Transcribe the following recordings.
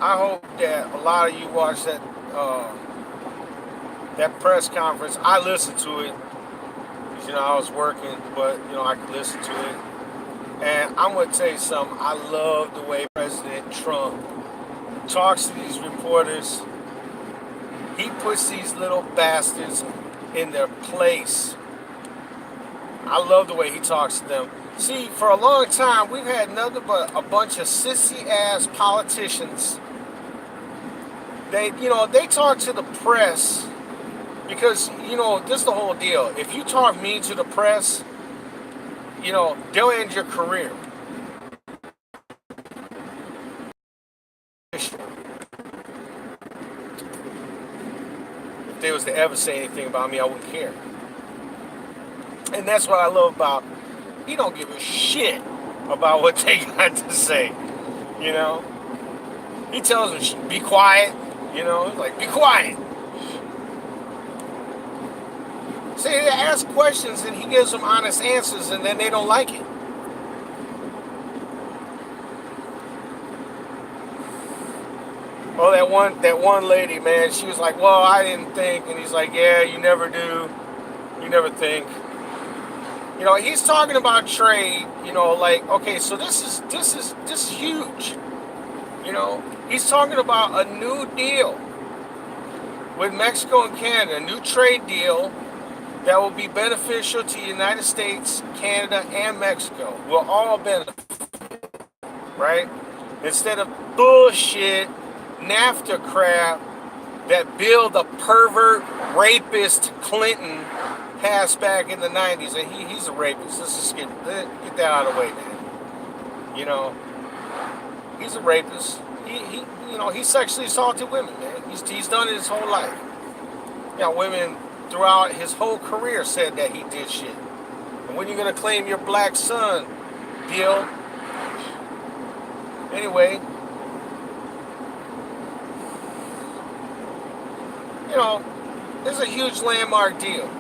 I hope that a lot of you watch uh, that press conference. I listened to it because I was working, but I could listen to it. And I'm gonna tell you something. I love the way President Trump talks to these reporters. He puts these little bastards in their place. I love the way he talks to them. See, for a long time, we've had nothing but a bunch of sissy-ass politicians. They talk to the press because, this is the whole deal. If you talk mean to the press, they'll end your career. If they was to ever say anything about me, I wouldn't care. And that's what I love about. He don't give a shit about what they got to say. You know, he tells them be quiet. He's like, be quiet. See, they ask questions and he gives them honest answers, and then they don't like it. Oh, that one lady, man, she was like, well, I didn't think. And he's like, yeah, you never do. You never think. He's talking about trade, like, okay, so this is huge. He's talking about a new deal with Mexico and Canada, a new trade deal that will be beneficial to the United States, Canada, and Mexico. We'll all benefit, right? Instead of bullshit NAFTA crap that Bill the pervert rapist Clinton passed back in the 90s, and he's a rapist. Let's just get that out of the way, man. He's a rapist. He sexually assaulted women, man. He's done it his whole life. Women throughout his whole career said that he did shit. And when you gonna claim your black son, Bill? Anyway, it's a huge landmark deal.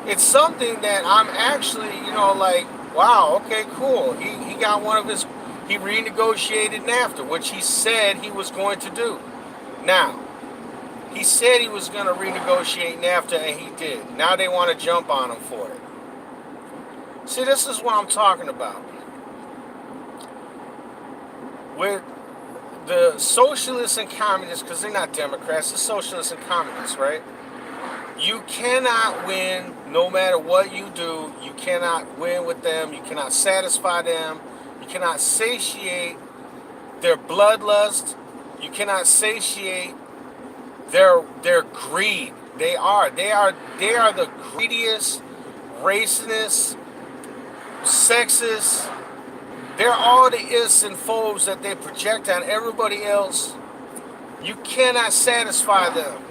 It's something that I'm actually, like, wow, okay, cool. He got he renegotiated NAFTA, which he said he was going to do. Now, he said he was going to renegotiate NAFTA, and he did. Now they want to jump on him for it. See, this is what I'm talking about. With the socialists and communists, because they're not Democrats, they're socialists and communists, right? You cannot win no matter what you do. You cannot win with them. You cannot satisfy them. You cannot satiate their bloodlust. You cannot satiate their greed. They are the greediest, racist, sexist. They're all the ifs and phobes that they project on everybody else. You cannot satisfy them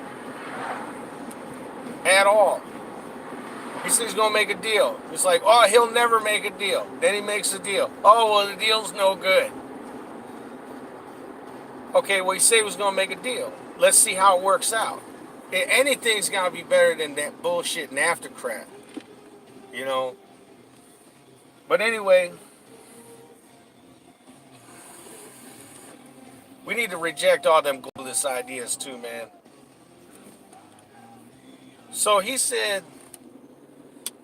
at all. He says he's going to make a deal. It's like, oh, he'll never make a deal. Then he makes a deal. Oh, well, the deal's no good. Okay, well, he said he was going to make a deal. Let's see how it works out. Anything's got to be better than that bullshit NAFTA crap. But anyway, we need to reject all them globalist ideas too, man. So he said,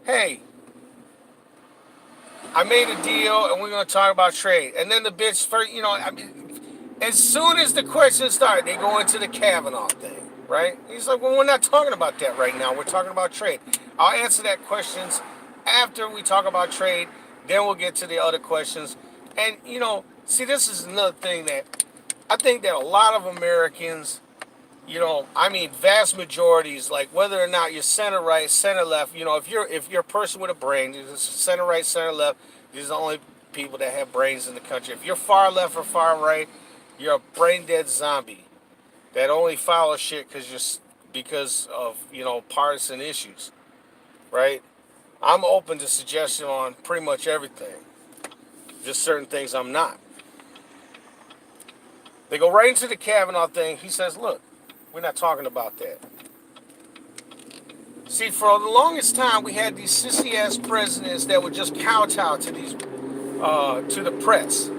hey, I made a deal and we're going to talk about trade. And then the bitch first, as soon as the questions start, they go into the Kavanaugh thing, right? He's like, well, we're not talking about that right now. We're talking about trade. I'll answer that questions after we talk about trade. Then we'll get to the other questions. And, see, this is another thing that I think that a lot of Americans, vast majorities, like whether or not you're center right, center left, if you're a person with a brain, center right, center left, these are the only people that have brains in the country. If you're far left or far right, you're a brain dead zombie that only follows shit because of partisan issues, right? I'm open to suggestion on pretty much everything. Just certain things I'm not. They go right into the Kavanaugh thing. He says, look, we're not talking about that. See, for the longest time, we had these sissy-ass presidents that would just kowtow to the press.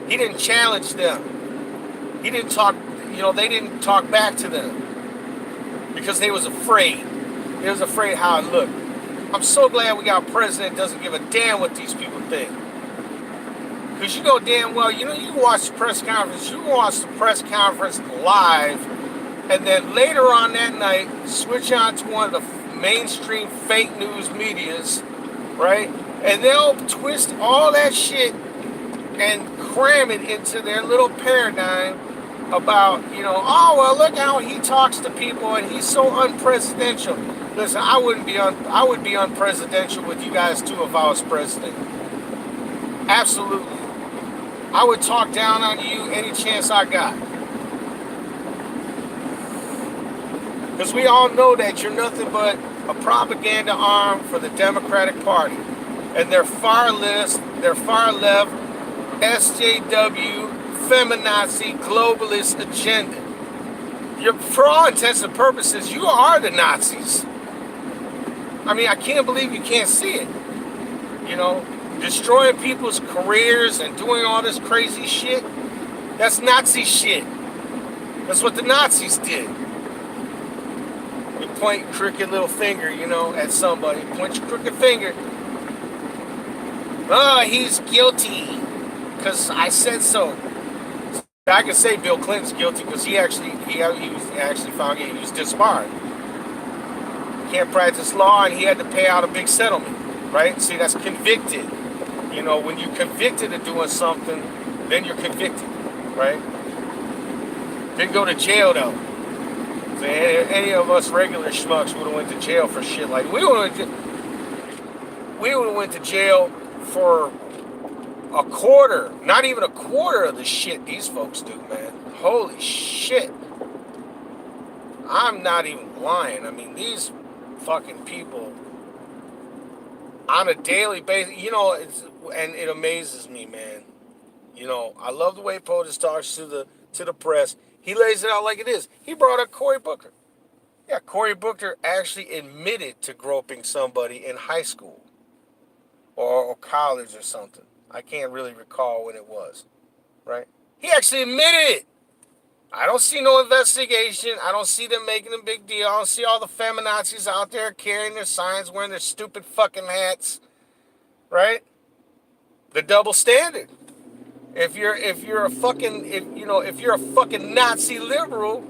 He didn't challenge them. He didn't talk, they didn't talk back to them because they was afraid. They was afraid how it looked. I'm so glad we got a president that doesn't give a damn what these people think. Because you know damn well, you can watch the press conference, you can watch the press conference live, and then later on that night, switch on to one of the mainstream fake news medias, right? And they'll twist all that shit and cram it into their little paradigm about, oh, well, look how he talks to people and he's so unpresidential. Listen, I would be unpresidential with you guys too if I was president. Absolutely. I would talk down on you any chance I got. Because we all know that you're nothing but a propaganda arm for the Democratic Party. And their far left, SJW, feminazi, globalist agenda. For all intents and purposes, you are the Nazis. I mean, I can't believe you can't see it. Destroying people's careers and doing all this crazy shit. That's Nazi shit. That's what the Nazis did. You point your crooked little finger, at somebody. Point your crooked finger. Oh, he's guilty because I said so. I can say Bill Clinton's guilty because he was actually found he was disbarred. Can't practice law, and he had to pay out a big settlement, right? See, that's convicted. When you're convicted of doing something, then you're convicted, right? Didn't go to jail though. So any of us regular schmucks would have went to jail for shit like we would have went to jail for a quarter, not even a quarter of the shit these folks do, man. Holy shit. I'm not even lying. I mean, these fucking people on a daily basis, and it amazes me, man. I love the way POTUS talks to the press. He lays it out like it is. He brought up Cory Booker. Yeah, Cory Booker actually admitted to groping somebody in high school or college or something. I can't really recall when it was, right? He actually admitted it. I don't see no investigation. I don't see them making a big deal. I don't see all the feminazis out there carrying their signs, wearing their stupid fucking hats, right? The double standard. If you're a fucking Nazi liberal,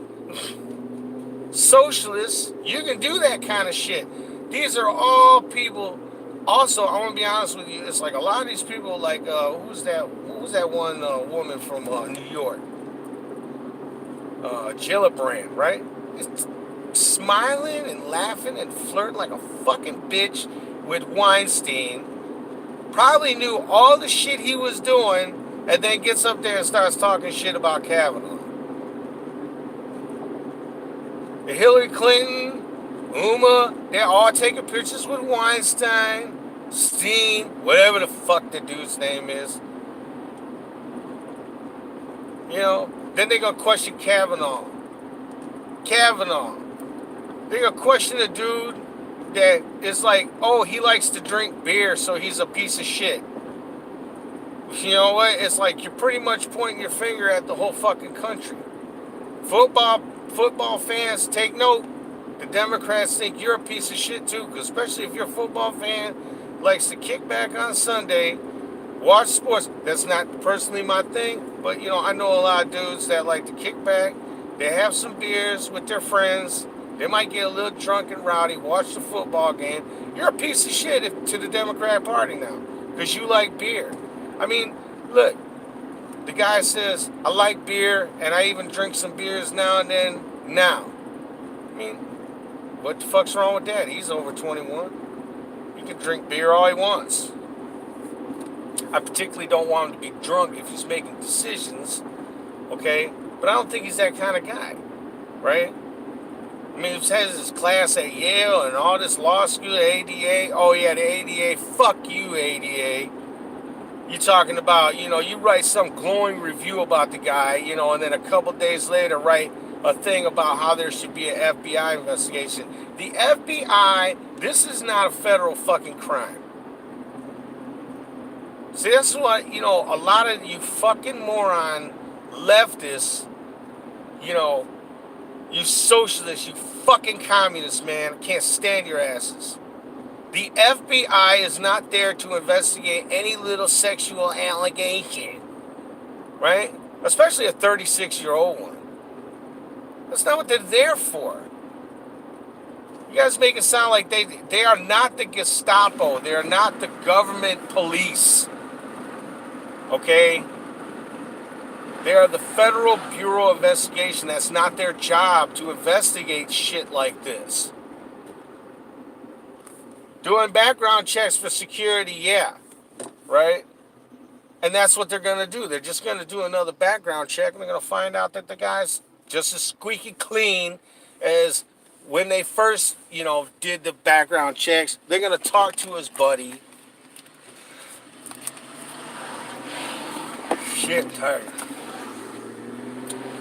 socialist, you can do that kind of shit. These are all people. Also, I want to be honest with you. It's like a lot of these people, like who's that one woman from New York? Gillibrand, right? It's smiling and laughing and flirting like a fucking bitch with Weinstein. Probably knew all the shit he was doing, and then gets up there and starts talking shit about Kavanaugh. Hillary Clinton, Uma, they're all taking pictures with Weinstein, Steen, whatever the fuck the dude's name is. Then they're going to question Kavanaugh. They're going to question a dude that is like, oh, he likes to drink beer, so he's a piece of shit. You know what? It's like you're pretty much pointing your finger at the whole fucking country. Football fans, take note. The Democrats think you're a piece of shit too, because especially if you're a football fan, likes to kick back on Sunday, watch sports. That's not personally my thing, but I know a lot of dudes that like to kick back. They have some beers with their friends. They might get a little drunk and rowdy, watch the football game. You're a piece of shit to the Democrat Party now, because you like beer. I mean, look, the guy says, I like beer, and I even drink some beers now and then. Now, I mean, what the fuck's wrong with that? He's over 21. He can drink beer all he wants. I particularly don't want him to be drunk if he's making decisions, okay? But I don't think he's that kind of guy, right? I mean, he has his class at Yale and all this law school, ADA. Oh, yeah, the ADA. Fuck you, ADA. You're talking about, you write some glowing review about the guy, and then a couple days later write a thing about how there should be an FBI investigation. The FBI, this is not a federal fucking crime. See, that's what, a lot of you fucking moron leftists, you know, you socialists, you fucking communists, man, I can't stand your asses. The FBI is not there to investigate any little sexual allegation, right? Especially a 36-year-old one. That's not what they're there for. You guys make it sound like they are not the Gestapo. They are not the government police. Okay? They are the Federal Bureau of Investigation. That's not their job to investigate shit like this. Doing background checks for security, yeah. Right? And that's what they're going to do. They're just going to do another background check, and they're going to find out that the guy's just as squeaky clean as when they first, did the background checks. They're going to talk to his buddy. Shit, tired.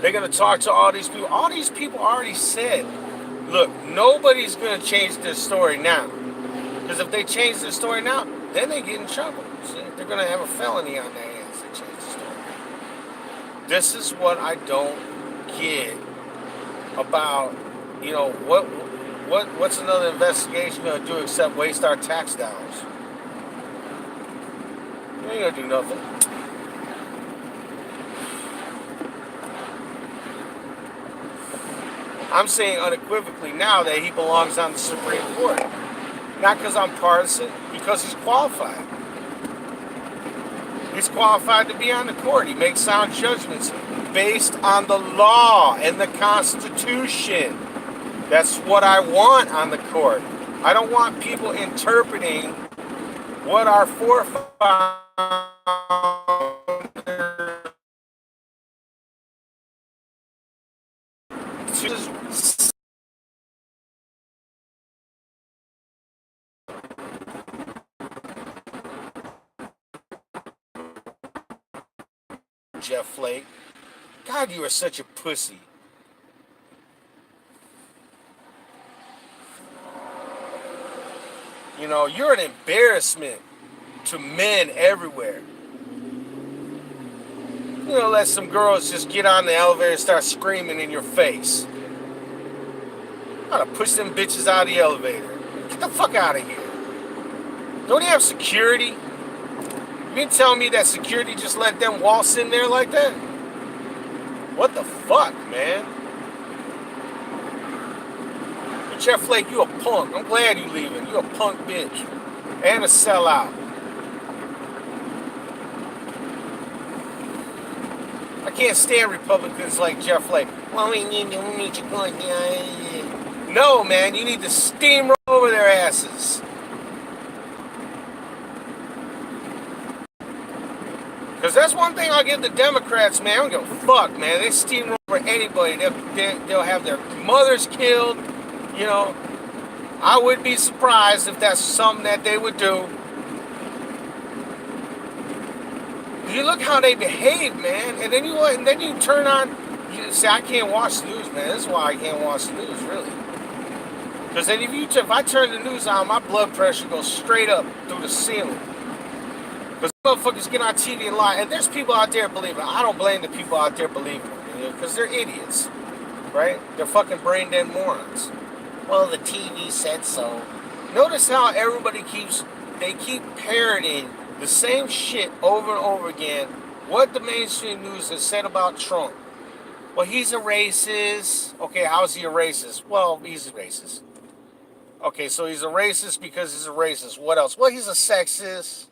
They're going to talk to all these people. All these people already said, look, nobody's going to change their story now. Because if they change their story now, then they get in trouble. See? They're going to have a felony on their hands if they change the story. This is what I don't get about, what's another investigation going to do except waste our tax dollars? You ain't going to do nothing. I'm saying unequivocally now that he belongs on the Supreme Court. Not because I'm partisan, because he's qualified. He's qualified to be on the court. He makes sound judgments based on the law and the Constitution. That's what I want on the court. I don't want people interpreting what our forefathers Jeff Flake. God, you are such a pussy. You're an embarrassment to men everywhere. Let some girls just get on the elevator and start screaming in your face. I gotta push them bitches out of the elevator. Get the fuck out of here. Don't you have security? You mean tell me that security just let them waltz in there like that? What the fuck, man? But Jeff Flake, you a punk. I'm glad you leaving. You a punk bitch. And a sellout. I can't stand Republicans like Jeff Flake. Well, we need to go. No, man, you need to steamroll over their asses. Because that's one thing I'll give the Democrats, man. I don't give a fuck, man. They steamroll over anybody. They'll have their mothers killed. I would be surprised if that's something that they would do. You look how they behave, man. And then you turn on. You say, I can't watch the news, man. This is why I can't watch the news, really. Because then if I turn the news on, my blood pressure goes straight up through the ceiling. Because motherfuckers get on TV and lie. And there's people out there believing. I don't blame the people out there believing. Because they're idiots. Right? They're fucking brain dead morons. Well, the TV said so. Notice how everybody keep parroting the same shit over and over again. What the mainstream news has said about Trump. Well, he's a racist. Okay, how's he a racist? Well, he's a racist. Okay, so he's a racist because he's a racist. What else? Well, he's a sexist.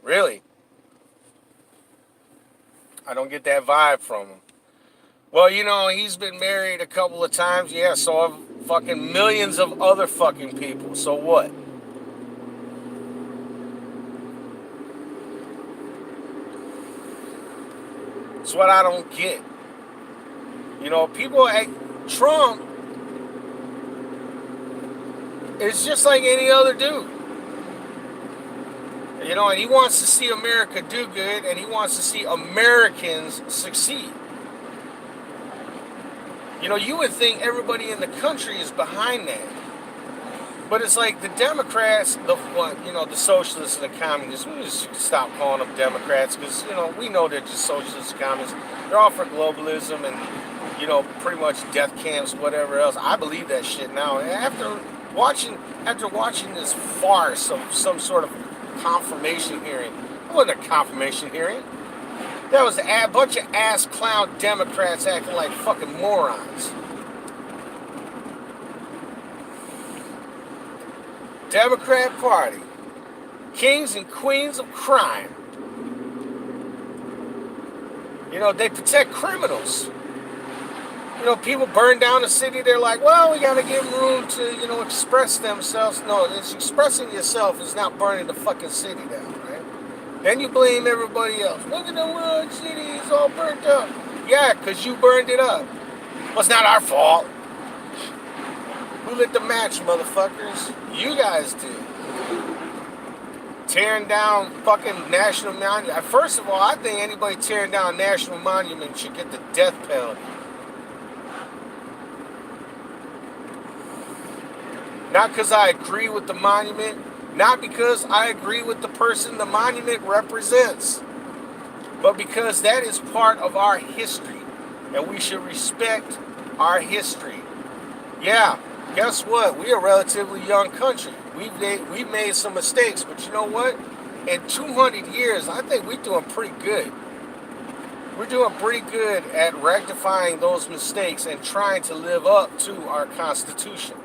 Really? I don't get that vibe from him. Well, he's been married a couple of times. Yeah, so have fucking millions of other fucking people. So what? That's what I don't get. People like Trump is just like any other dude. And he wants to see America do good, and he wants to see Americans succeed. You would think everybody in the country is behind that. But it's like the Democrats, the socialists and the communists. We just stop calling them Democrats because we know they're just socialists and communists. They're all for globalism and pretty much death camps, whatever else. I believe that shit now. And after watching this farce of some sort of confirmation hearing, it wasn't a confirmation hearing. That was a bunch of ass clown Democrats acting like fucking morons. Democrat Party, kings and queens of crime. They protect criminals. People burn down the city. They're like, well, we got to give them room to, express themselves. No, it's expressing yourself is not burning the fucking city down, right? Then you blame everybody else. Look at the world city, it's all burnt up. Yeah, because you burned it up. Well, it's not our fault. Who lit the match, motherfuckers? You guys did. Tearing down fucking national monument. First of all, I think anybody tearing down a national monument should get the death penalty. Not because I agree with the monument, not because I agree with the person the monument represents, but because that is part of our history, and we should respect our history. Yeah. Guess what? We're a relatively young country. We've made some mistakes, but you know what? In 200 years, I think we're doing pretty good. We're doing pretty good at rectifying those mistakes and trying to live up to our Constitution.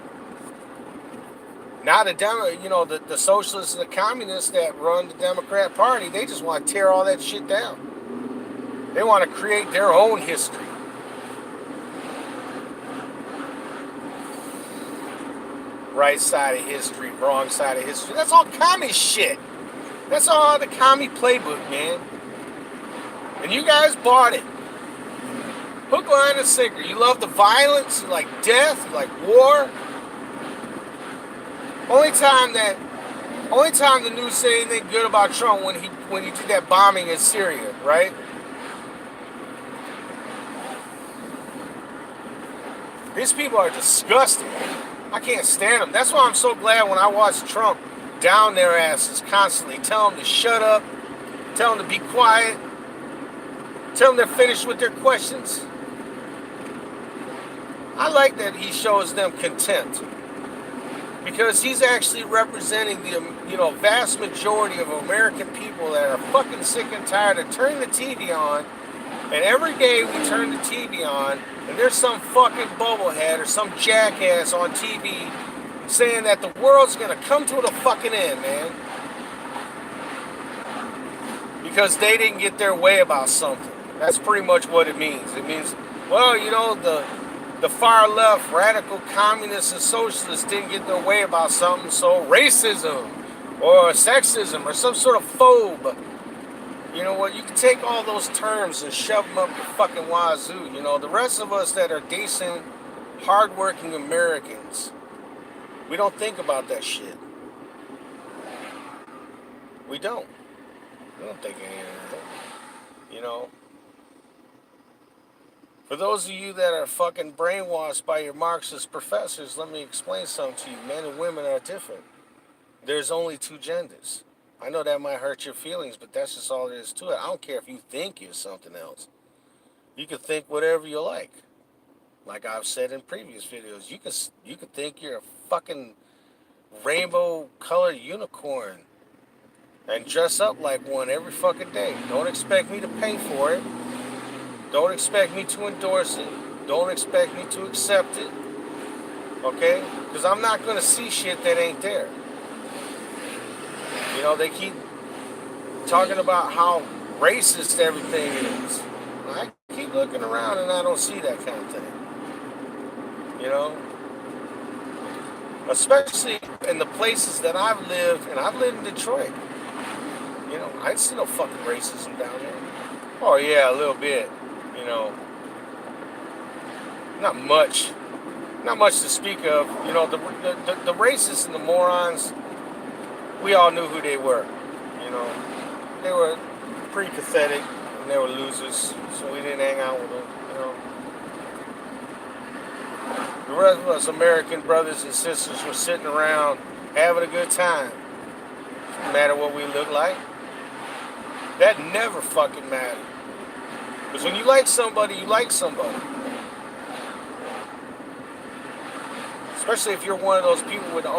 Now the socialists and the communists that run the Democrat Party, they just want to tear all that shit down. They want to create their own history. Right side of history, wrong side of history. That's all commie shit. That's all the commie playbook, man. And you guys bought it. Hook, line, and sinker. You love the violence, you like death, you like war. Only time the news said anything good about Trump when he did that bombing in Syria, right? These people are disgusting. I can't stand them. That's why I'm so glad when I watch Trump down their asses constantly. Tell them to shut up. Tell them to be quiet. Tell them they're finished with their questions. I like that he shows them contempt. Because he's actually representing the vast majority of American people that are fucking sick and tired of turning the TV on. And every day we turn the TV on, and there's some fucking bubblehead or some jackass on TV saying that the world's gonna come to the fucking end, man. Because they didn't get their way about something. That's pretty much what it means. It means, well, the far left, radical communists and socialists didn't get their way about something, so racism or sexism or some sort of phobe. You know what? You can take all those terms and shove them up your fucking wazoo. The rest of us that are decent, hardworking Americans, we don't think about that shit. We don't. We don't think any of that. For those of you that are fucking brainwashed by your Marxist professors, let me explain something to you. Men and women are different. There's only two genders. I know that might hurt your feelings, but that's just all there is to it. I don't care if you think you're something else. You can think whatever you like. Like I've said in previous videos, you can think you're a fucking rainbow-colored unicorn and dress up like one every fucking day. Don't expect me to pay for it. Don't expect me to endorse it. Don't expect me to accept it. Okay? Because I'm not going to see shit that ain't there. They keep talking about how racist everything is. I keep looking around and I don't see that kind of thing. Especially in the places that I've lived, and I've lived in Detroit. I didn't see no fucking racism down there. Oh yeah, a little bit. Not much. Not much to speak of. The racists and the morons, we all knew who they were. They were pretty pathetic and they were losers, so we didn't hang out with them. The rest of us American brothers and sisters were sitting around having a good time. No matter what we look like. That never fucking mattered. Because when you like somebody, you like somebody. Especially if you're one of those people with an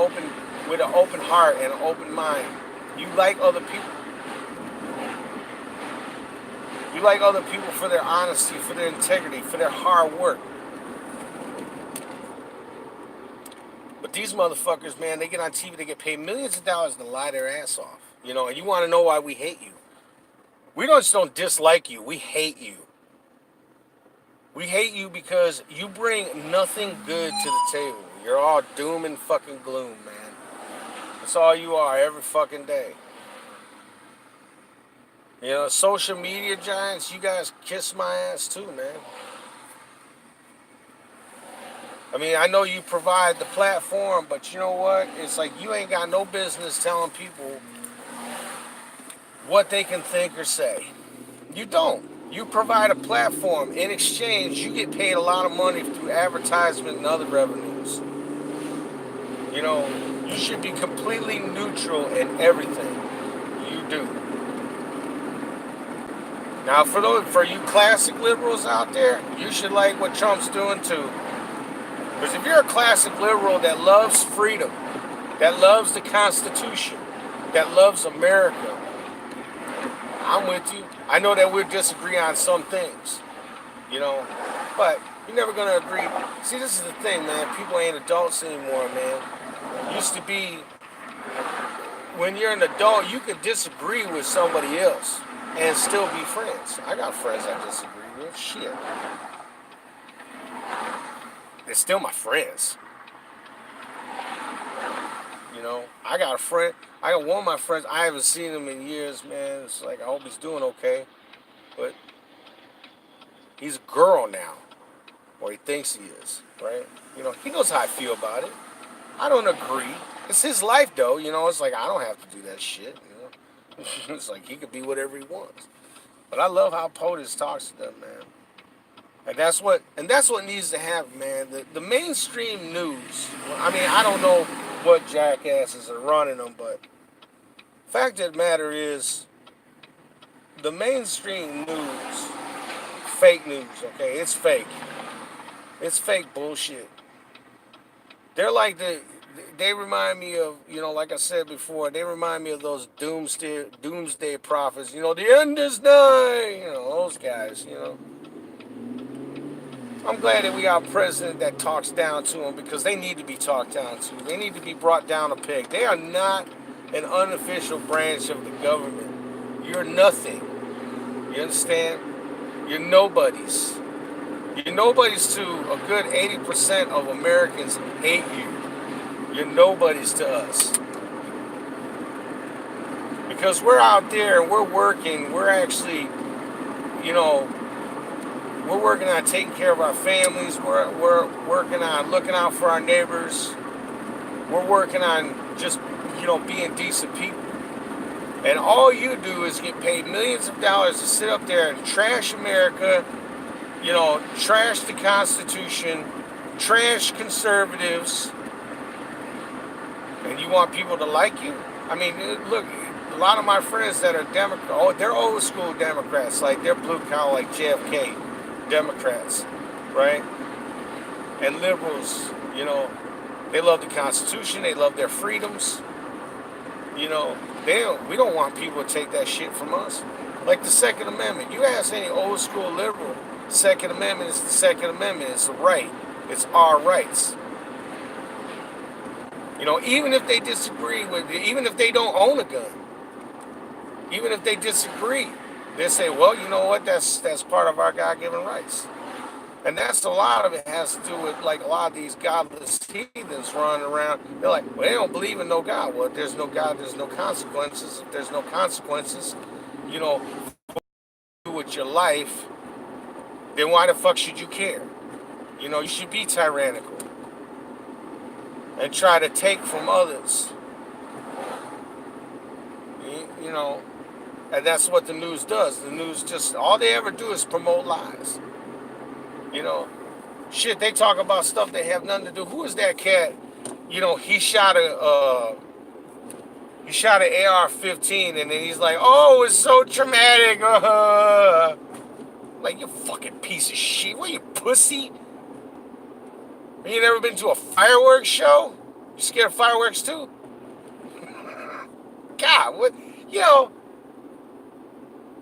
open heart and an open mind. You like other people. You like other people for their honesty, for their integrity, for their hard work. But these motherfuckers, man, they get on TV, they get paid millions of dollars to lie their ass off. You know, and you want to know why we hate you. We just don't dislike you, we hate you. We hate you because you bring nothing good to the table. You're all doom and fucking gloom, man. That's all you are every fucking day. You know, social media giants, you guys kiss my ass too, man. I mean, I know you provide the platform, but you know what? It's like you ain't got no business telling people what they can think or say. You don't. You provide a platform. In exchange, you get paid a lot of money through advertisement and other revenues. You know, you should be completely neutral in everything you do. Now, for you classic liberals out there, you should like what Trump's doing too. Because if you're a classic liberal that loves freedom, that loves the Constitution, that loves America, I'm with you. I know that we'll disagree on some things, you know, but you're never going to agree. See, this is the thing, man. People ain't adults anymore, man. Used to be, when you're an adult, you can disagree with somebody else and still be friends. I got friends I disagree with. Shit. They're still my friends. You know, I got one of my friends, I haven't seen him in years, man. It's like, I hope he's doing okay. But he's a girl now. Or he thinks he is, right? You know, he knows how I feel about it. I don't agree. It's his life, though. You know, it's like, I don't have to do that shit, you know. It's like, he could be whatever he wants. But I love how POTUS talks to them, man. And that's what needs to happen, man. The mainstream news, I mean, I don't know what jackasses are running them, but fact of the matter is, the mainstream news, fake news, okay? It's fake. It's fake bullshit. They're like they remind me of, you know, like I said before, they remind me of those doomsday prophets, you know, the end is nigh, you know, those guys, you know. I'm glad that we got a president that talks down to them because they need to be talked down to. They need to be brought down a peg. They are not an unofficial branch of the government. You're nothing. You understand? You're nobodies. You're nobodies to a good 80% of Americans hate you. You're nobodies to us. Because we're out there and we're working, we're actually, you know, we're working on taking care of our families. We're working on looking out for our neighbors. We're working on just, you know, being decent people. And all you do is get paid millions of dollars to sit up there and trash America, you know, trash the Constitution, trash conservatives. And you want people to like you? I mean, look, a lot of my friends that are Democrats, they're old school Democrats, like they're blue collar, like JFK. Democrats, right? And liberals, you know, they love the Constitution, they love their freedoms. You know, we don't want people to take that shit from us. Like the Second Amendment. You ask any old school liberal, Second Amendment is the Second Amendment. It's a right. It's our rights. You know, even if they disagree with it, even if they don't own a gun, even if they disagree, they say, well, you know what, that's part of our God-given rights. And that's a lot of it has to do with, like, a lot of these godless heathens running around. They're like, well, they don't believe in no God. Well, if there's no God, there's no consequences. If there's no consequences, you know, with your life, then why the fuck should you care? You know, you should be tyrannical and try to take from others. You know, and that's what the news does. The news just, all they ever do is promote lies. You know, Shit, they talk about stuff they have nothing to do. Who is that cat? You know, he shot an AR-15, and then he's like, "Oh, it's so traumatic." Like, you fucking piece of shit. What, you pussy? You never been to a fireworks show? You scared of fireworks too? God, what? You know.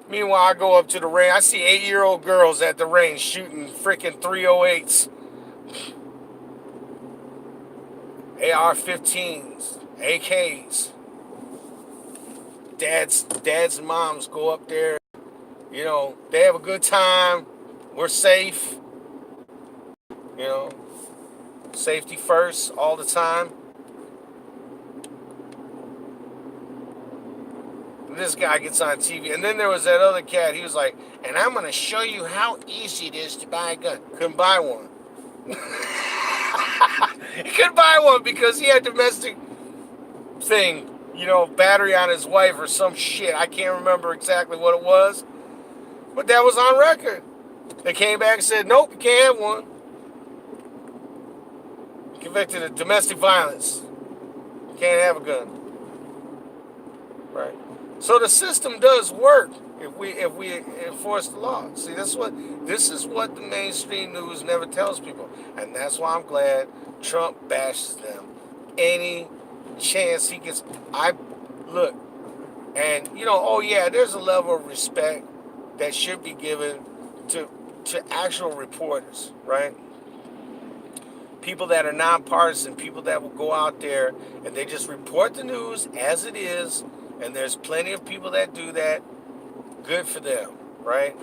Meanwhile, I go up to the range. I see 8-year-old girls at the range shooting freaking 308s, AR-15s, AKs. Dads and moms go up there. You know, they have a good time. We're safe. You know, safety first all the time. And this guy gets on TV. And then there was that other cat. He was like, "And I'm going to show you how easy it is to buy a gun." Couldn't buy one. He couldn't buy one because he had domestic thing, you know, battery on his wife or some shit. I can't remember exactly what it was, but that was on record. They came back and said, "Nope, you can't have one. Convicted of domestic violence. Can't have a gun." Right. So the system does work if we enforce the law. See, this is what the mainstream news never tells people, and that's why I'm glad Trump bashes them any chance he gets. I look, and you know, oh yeah, there's a level of respect that should be given to actual reporters, right? People that are nonpartisan, people that will go out there and they just report the news as it is, and there's plenty of people that do that. Good for them, right?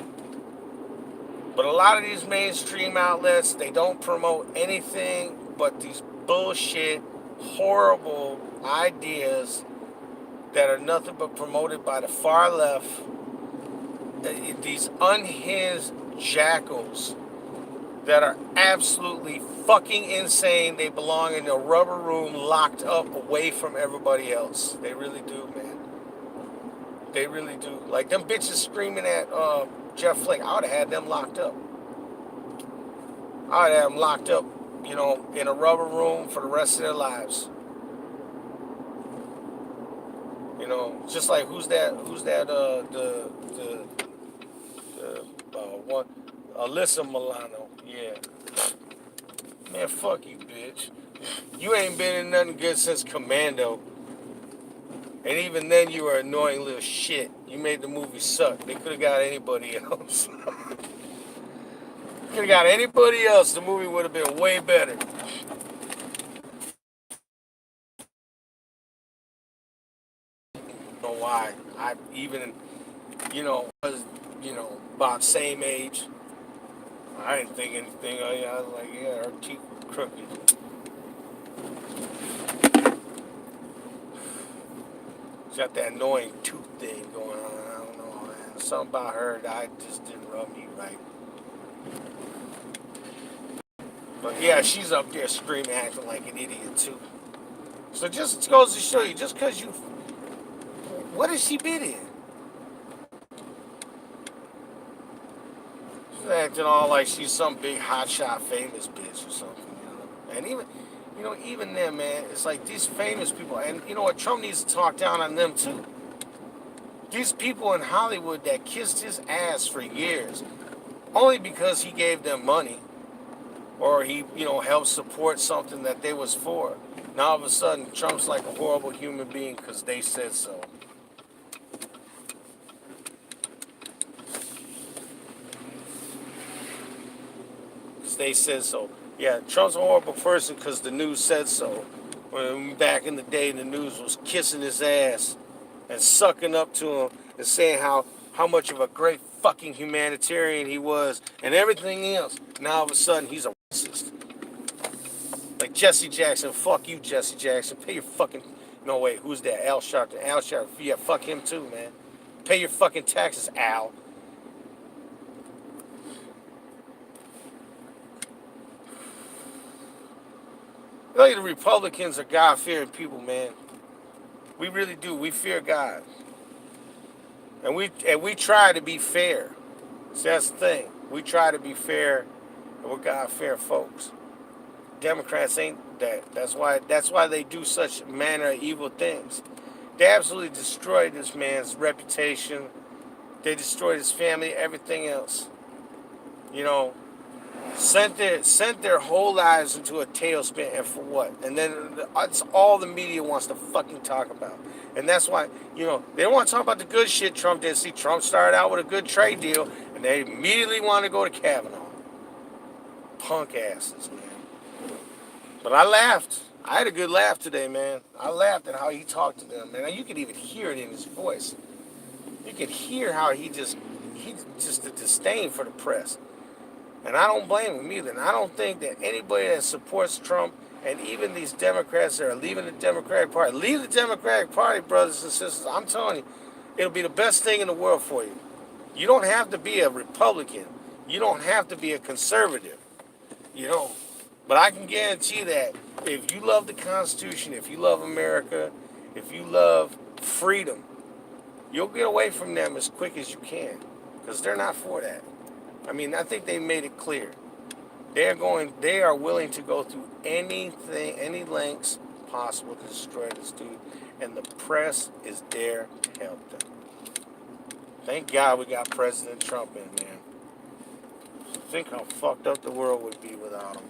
But a lot of these mainstream outlets, they don't promote anything but these bullshit, horrible ideas that are nothing but promoted by the far left. These unhinged jackals that are absolutely fucking insane. They belong in a rubber room locked up away from everybody else. They really do, man. They really do. Like them bitches screaming at Jeff Flake. I would have had them locked up. I would have them locked up, you know, in a rubber room for the rest of their lives. You know, just like who's that? One, Alyssa Milano. Yeah. Man, fuck you, bitch. You ain't been in nothing good since Commando. And even then, you were an annoying little shit. You made the movie suck. They could have got anybody else. Could have got anybody else. The movie would have been way better. I don't know why. I even, you know, was, you know, about same age. I didn't think anything. I was like, yeah, her teeth were crooked. She got that annoying tooth thing going on. I don't know, man. Something about her that just didn't rub me right. But yeah, she's up there screaming, acting like an idiot too. So just goes to show you, just because you, what has she been in? She's acting all like she's some big hotshot famous bitch or something, you know. And even, you know, even then, man, it's like these famous people, and you know what, Trump needs to talk down on them too. These people in Hollywood that kissed his ass for years, only because he gave them money, or he, you know, helped support something that they was for. Now all of a sudden, Trump's like a horrible human being because they said so. Because they said so. Yeah, Trump's a horrible person because the news said so. When back in the day, the news was kissing his ass and sucking up to him and saying how much of a great fucking humanitarian he was and everything else. Now all of a sudden, he's a racist. Like Jesse Jackson. Fuck you, Jesse Jackson. Pay your fucking... No, wait, who's that? Al Sharpton. Al Sharpton. Yeah, fuck him too, man. Pay your fucking taxes, Al. Look, the Republicans are God-fearing people, man. We really do. We fear God. And we try to be fair. So that's the thing. We try to be fair. We're God-fearing folks. Democrats ain't that. That's why they do such manner of evil things. They absolutely destroyed this man's reputation. They destroyed his family, everything else. You know, sent their whole lives into a tailspin, and for what? And then it's all the media wants to fucking talk about. And that's why, they don't want to talk about the good shit Trump did. See, Trump started out with a good trade deal, and they immediately want to go to Kavanaugh. Punk asses, man. But I laughed. I had a good laugh today, man. I laughed at how he talked to them, man. You could even hear it in his voice. You could hear how he's just a disdain for the press. And I don't blame him either. And I don't think that anybody that supports Trump, and even these Democrats that are leaving the Democratic Party, leave the Democratic Party, brothers and sisters. I'm telling you, it'll be the best thing in the world for you. You don't have to be a Republican. You don't have to be a conservative. You know. But I can guarantee that if you love the Constitution, if you love America, if you love freedom, you'll get away from them as quick as you can. Because they're not for that. I mean, I think they made it clear. They are willing to go through anything, any lengths possible to destroy this dude. And the press is there to help them. Thank God we got President Trump in, man. Think how fucked up the world would be without him.